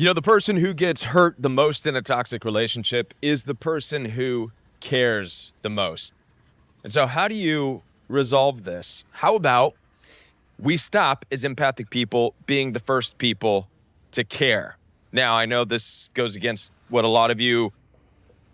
You know, the person who gets hurt the most in a toxic relationship is the person who cares the most. And so how do you resolve this? How about we stop as empathic people being the first people to care? Now, I know this goes against what a lot of you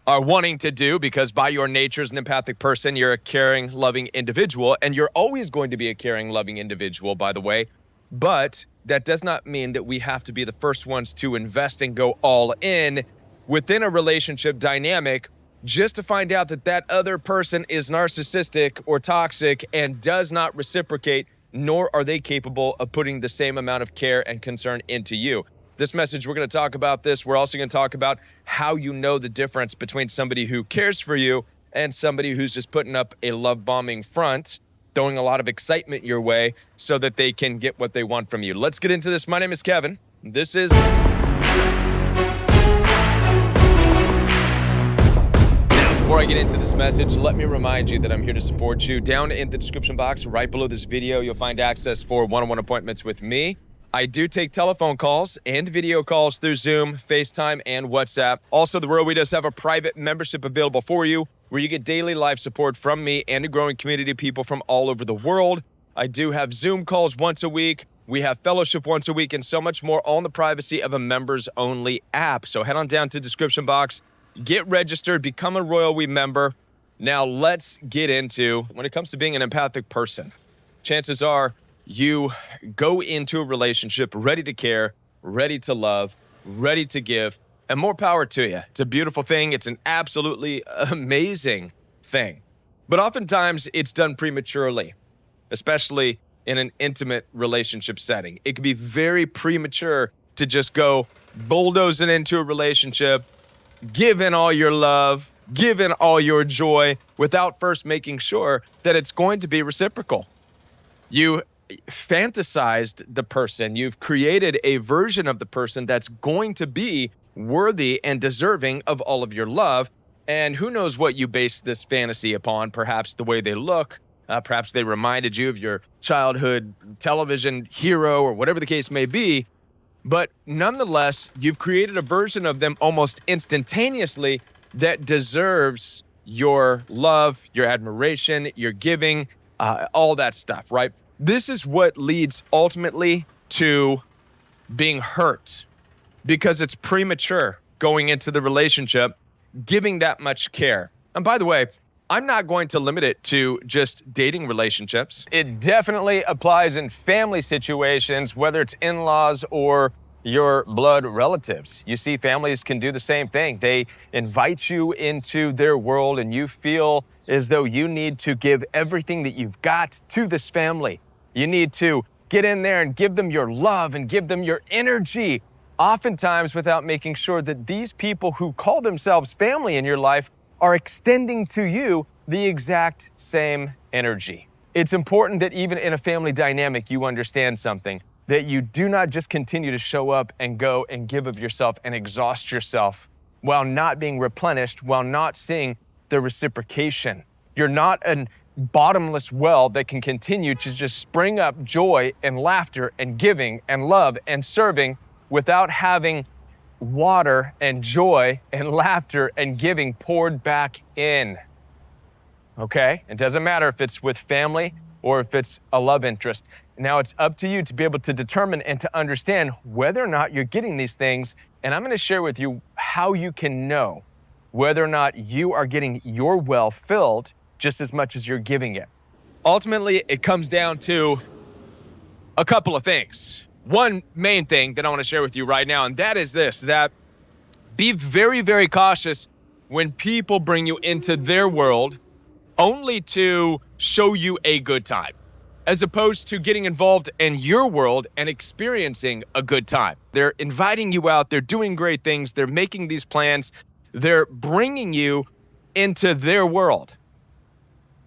are wanting to do because by your nature as an empathic person, you're a caring, loving individual, and you're always going to be a caring, loving individual, by the way. But that does not mean that we have to be the first ones to invest and go all in within a relationship dynamic just to find out that that other person is narcissistic or toxic and does not reciprocate, nor are they capable of putting the same amount of care and concern into you. This message, we're going to talk about this. We're also going to talk about how you know the difference between somebody who cares for you and somebody who's just putting up a love bombing front, throwing a lot of excitement your way so that they can get what they want from you. Let's get into this. My name is Kevin. This is... Before I get into this message, let me remind you that I'm here to support you. Down in the description box, right below this video, you'll find access for one-on-one appointments with me. I do take telephone calls and video calls through Zoom, FaceTime, and WhatsApp. Also, the World We does have a private membership available for you where you get daily live support from me and a growing community of people from all over the world. I do have Zoom calls once a week. We have fellowship once a week and so much more, all in the privacy of a members-only app. So head on down to the description box, get registered, become a Royal We member. Now let's get into when it comes to being an empathic person. Chances are you go into a relationship ready to care, ready to love, ready to give, and more power to you. It's a beautiful thing. It's an absolutely amazing thing. But oftentimes it's done prematurely, especially in an intimate relationship setting. It can be very premature to just go bulldozing into a relationship, give in all your love, give in all your joy without first making sure that it's going to be reciprocal. You fantasized the person. You've created a version of the person that's going to be worthy and deserving of all of your love. And who knows what you base this fantasy upon? Perhaps the way they look, perhaps they reminded you of your childhood television hero or whatever the case may be. But nonetheless, you've created a version of them almost instantaneously that deserves your love, your admiration, your giving, all that stuff, right? This is what leads ultimately to being hurt because it's premature going into the relationship, giving that much care. And by the way, I'm not going to limit it to just dating relationships. It definitely applies in family situations, whether it's in-laws or your blood relatives. You see, families can do the same thing. They invite you into their world and you feel as though you need to give everything that you've got to this family. You need to get in there and give them your love and give them your energy, oftentimes without making sure that these people who call themselves family in your life are extending to you the exact same energy. It's important that even in a family dynamic, you understand something, that you do not just continue to show up and go and give of yourself and exhaust yourself while not being replenished, while not seeing the reciprocation. You're not a bottomless well that can continue to just spring up joy and laughter and giving and love and serving without having water and joy and laughter and giving poured back in. Okay? It doesn't matter if it's with family or if it's a love interest. Now it's up to you to be able to determine and to understand whether or not you're getting these things. And I'm going to share with you how you can know whether or not you are getting your well filled just as much as you're giving it. Ultimately, it comes down to a couple of things. One main thing that I want to share with you right now, and that is this, that be very, very cautious when people bring you into their world only to show you a good time, as opposed to getting involved in your world and experiencing a good time. They're inviting you out, they're doing great things, they're making these plans, they're bringing you into their world,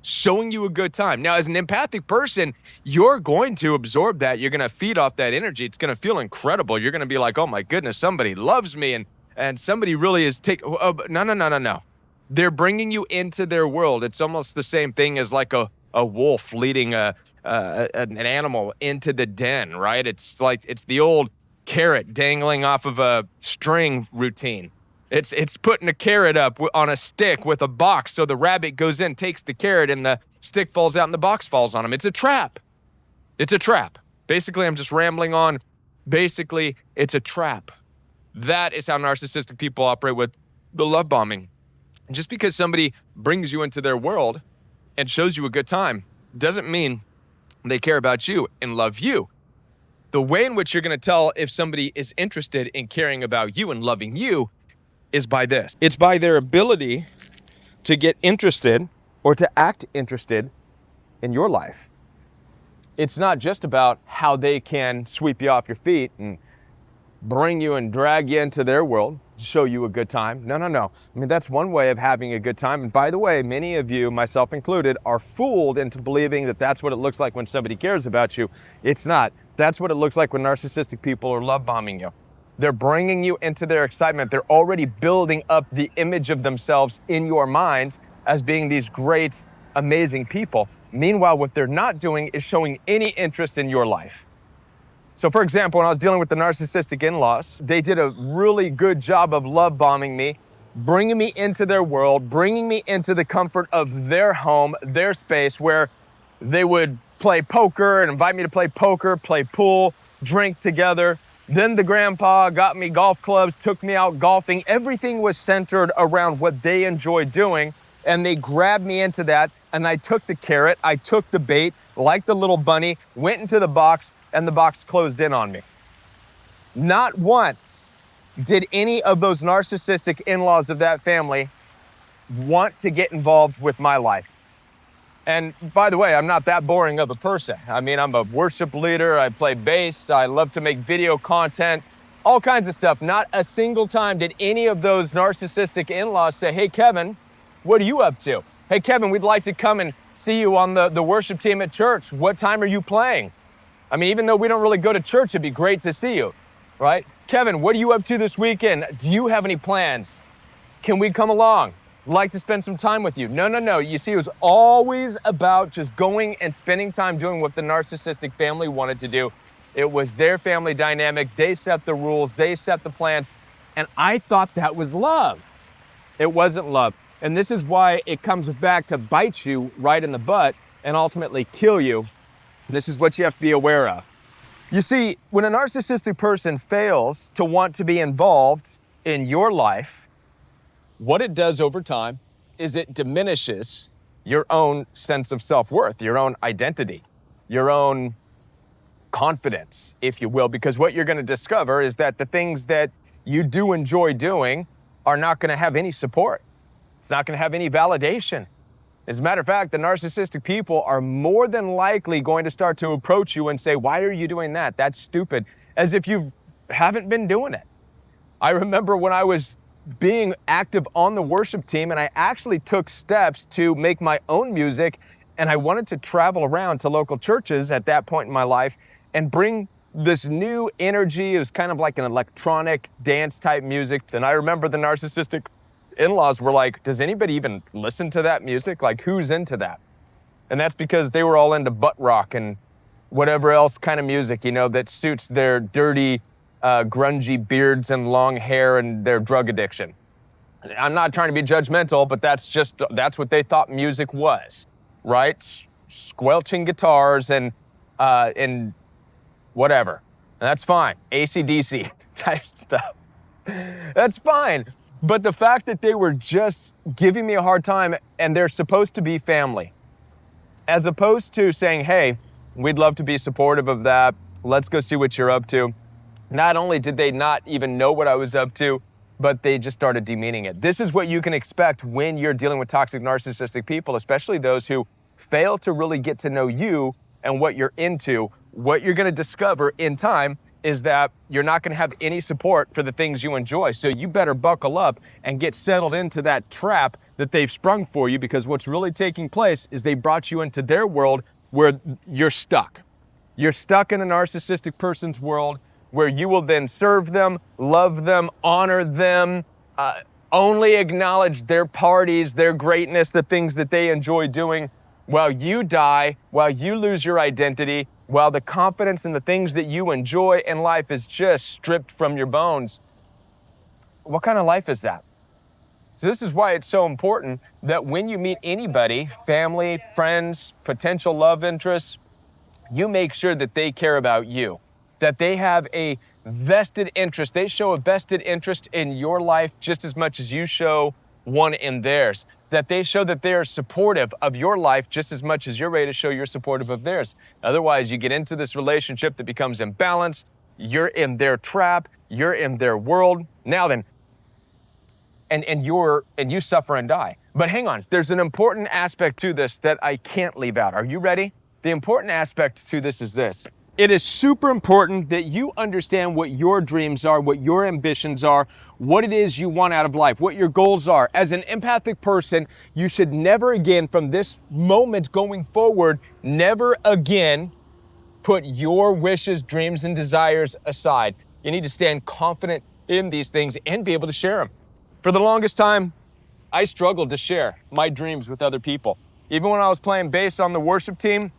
showing you a good time. Now, as an empathic person, you're going to absorb that. You're going to feed off that energy. It's going to feel incredible. You're going to be like, oh my goodness, somebody loves me and somebody really is no. They're bringing you into their world. It's almost the same thing as like a wolf leading an animal into the den, right? It's like, it's the old carrot dangling off of a string routine. It's putting a carrot up on a stick with a box so the rabbit goes in, takes the carrot, and the stick falls out and the box falls on him. It's a trap. It's a trap. Basically, I'm just rambling on. Basically, it's a trap. That is how narcissistic people operate with the love bombing. And just because somebody brings you into their world and shows you a good time doesn't mean they care about you and love you. The way in which you're going to tell if somebody is interested in caring about you and loving you is by this. It's by their ability to get interested or to act interested in your life. It's not just about how they can sweep you off your feet and bring you and drag you into their world, show you a good time. No. I mean, that's one way of having a good time. And by the way, many of you, myself included, are fooled into believing that that's what it looks like when somebody cares about you. It's not. That's what it looks like when narcissistic people are love bombing you. They're bringing you into their excitement. They're already building up the image of themselves in your mind as being these great, amazing people. Meanwhile, what they're not doing is showing any interest in your life. So for example, when I was dealing with the narcissistic in-laws, they did a really good job of love bombing me, bringing me into their world, bringing me into the comfort of their home, their space, where they would play poker and invite me to play poker, play pool, drink together. Then the grandpa got me golf clubs, took me out golfing. Everything was centered around what they enjoyed doing, and they grabbed me into that, and I took the carrot, I took the bait, like the little bunny, went into the box, and the box closed in on me. Not once did any of those narcissistic in-laws of that family want to get involved with my life. And by the way, I'm not that boring of a person. I mean, I'm a worship leader, I play bass, I love to make video content, all kinds of stuff. Not a single time did any of those narcissistic in-laws say, "Hey, Kevin, what are you up to? Hey, Kevin, we'd like to come and see you on the worship team at church. What time are you playing? I mean, even though we don't really go to church, it'd be great to see you, right? Kevin, what are you up to this weekend? Do you have any plans? Can we come along? Like to spend some time with you." No. You see, it was always about just going and spending time doing what the narcissistic family wanted to do. It was their family dynamic. They set the rules. They set the plans. And I thought that was love. It wasn't love. And this is why it comes back to bite you right in the butt and ultimately kill you. This is what you have to be aware of. You see, when a narcissistic person fails to want to be involved in your life, what it does over time is it diminishes your own sense of self-worth, your own identity, your own confidence, if you will, because what you're going to discover is that the things that you do enjoy doing are not going to have any support. It's not going to have any validation. As a matter of fact, the narcissistic people are more than likely going to start to approach you and say, "Why are you doing that? That's stupid," as if you haven't been doing it. I remember when I was being active on the worship team and I actually took steps to make my own music, and I wanted to travel around to local churches at that point in my life and bring this new energy. It was kind of like an electronic dance type music. And I remember the narcissistic in-laws were like, "Does anybody even listen to that music? Like, who's into that?" And that's because they were all into butt rock and whatever else kind of music, you know, that suits their dirty, grungy beards and long hair and their drug addiction. I'm not trying to be judgmental, but that's what they thought music was, right? Squelching guitars and whatever. And that's fine. AC/DC type stuff. That's fine. But the fact that they were just giving me a hard time, and they're supposed to be family, as opposed to saying, "Hey, we'd love to be supportive of that. Let's go see what you're up to." Not only did they not even know what I was up to, but they just started demeaning it. This is what you can expect when you're dealing with toxic narcissistic people, especially those who fail to really get to know you and what you're into. What you're going to discover in time is that you're not going to have any support for the things you enjoy. So you better buckle up and get settled into that trap that they've sprung for you, because what's really taking place is they brought you into their world where you're stuck. You're stuck in a narcissistic person's world where you will then serve them, love them, honor them, only acknowledge their parties, their greatness, the things that they enjoy doing, while you die, while you lose your identity, while the confidence in the things that you enjoy in life is just stripped from your bones, what kind of life is that? So this is why it's so important that when you meet anybody, family, friends, potential love interests, you make sure that they care about you, that they have a vested interest. They show a vested interest in your life just as much as you show one in theirs, that they show that they are supportive of your life just as much as you're ready to show you're supportive of theirs. Otherwise, you get into this relationship that becomes imbalanced. You're in their trap. You're in their world. Now then, and you suffer and die. But hang on, there's an important aspect to this that I can't leave out. Are you ready? The important aspect to this is this. It is super important that you understand what your dreams are, what your ambitions are, what it is you want out of life, what your goals are. As an empathic person, you should never again, from this moment going forward, never again put your wishes, dreams, and desires aside. You need to stand confident in these things and be able to share them. For the longest time, I struggled to share my dreams with other people. Even when I was playing bass on the worship team,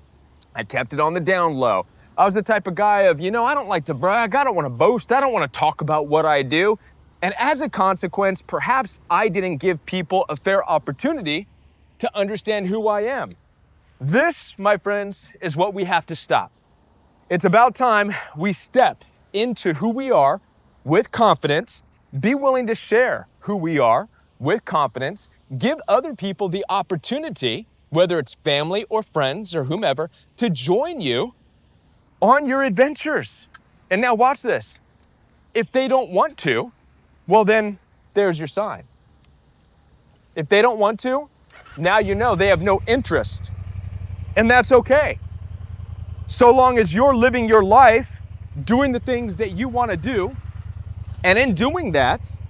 I kept it on the down low. I was the type of guy of, I don't like to brag, I don't want to boast, I don't want to talk about what I do. And as a consequence, perhaps I didn't give people a fair opportunity to understand who I am. This, my friends, is what we have to stop. It's about time we step into who we are with confidence, be willing to share who we are with confidence, give other people the opportunity, whether it's family or friends or whomever, to join you on your adventures. And now watch this. If they don't want to, well then, there's your sign. If they don't want to, now you know they have no interest. And that's okay. So long as you're living your life, doing the things that you want to do, and in doing that,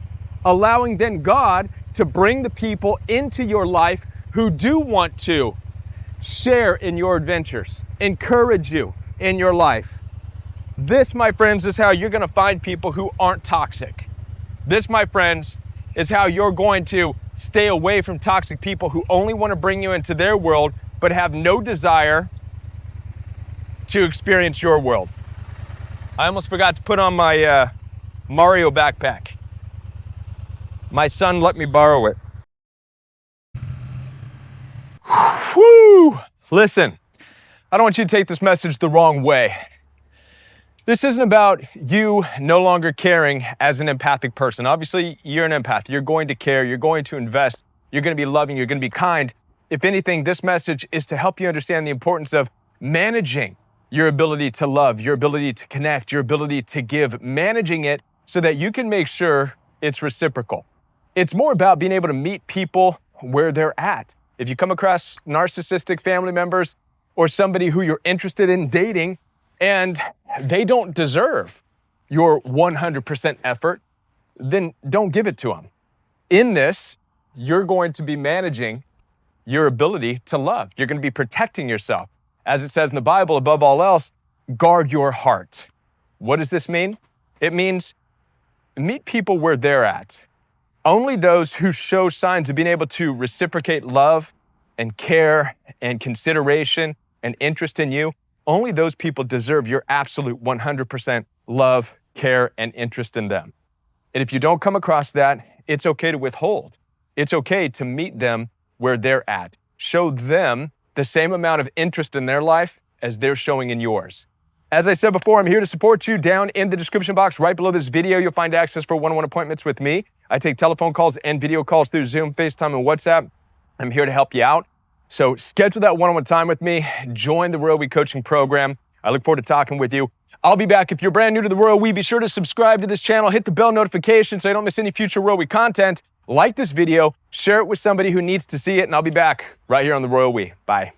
allowing then God to bring the people into your life who do want to share in your adventures, encourage you in your life. This, my friends, is how you're going to find people who aren't toxic. This, my friends, is how you're going to stay away from toxic people who only want to bring you into their world but have no desire to experience your world. I almost forgot to put on my Mario backpack. My son let me borrow it. Whew! Listen, I don't want you to take this message the wrong way. This isn't about you no longer caring as an empathic person. Obviously, you're an empath. You're going to care. You're going to invest. You're going to be loving. You're going to be kind. If anything, this message is to help you understand the importance of managing your ability to love, your ability to connect, your ability to give, managing it so that you can make sure it's reciprocal. It's more about being able to meet people where they're at. If you come across narcissistic family members or somebody who you're interested in dating and they don't deserve your 100% effort, then don't give it to them. In this, you're going to be managing your ability to love. You're going to be protecting yourself. As it says in the Bible, above all else, guard your heart. What does this mean? It means meet people where they're at. Only those who show signs of being able to reciprocate love and care and consideration and interest in you, only those people deserve your absolute 100% love, care, and interest in them. And if you don't come across that, it's okay to withhold. It's okay to meet them where they're at. Show them the same amount of interest in their life as they're showing in yours. As I said before, I'm here to support you. Down in the description box right below this video, you'll find access for one-on-one appointments with me. I take telephone calls and video calls through Zoom, FaceTime, and WhatsApp. I'm here to help you out. So schedule that one-on-one time with me. Join the Royal We Coaching Program. I look forward to talking with you. I'll be back. If you're brand new to the Royal We, be sure to subscribe to this channel. Hit the bell notification so you don't miss any future Royal We content. Like this video, share it with somebody who needs to see it, and I'll be back right here on the Royal We. Bye.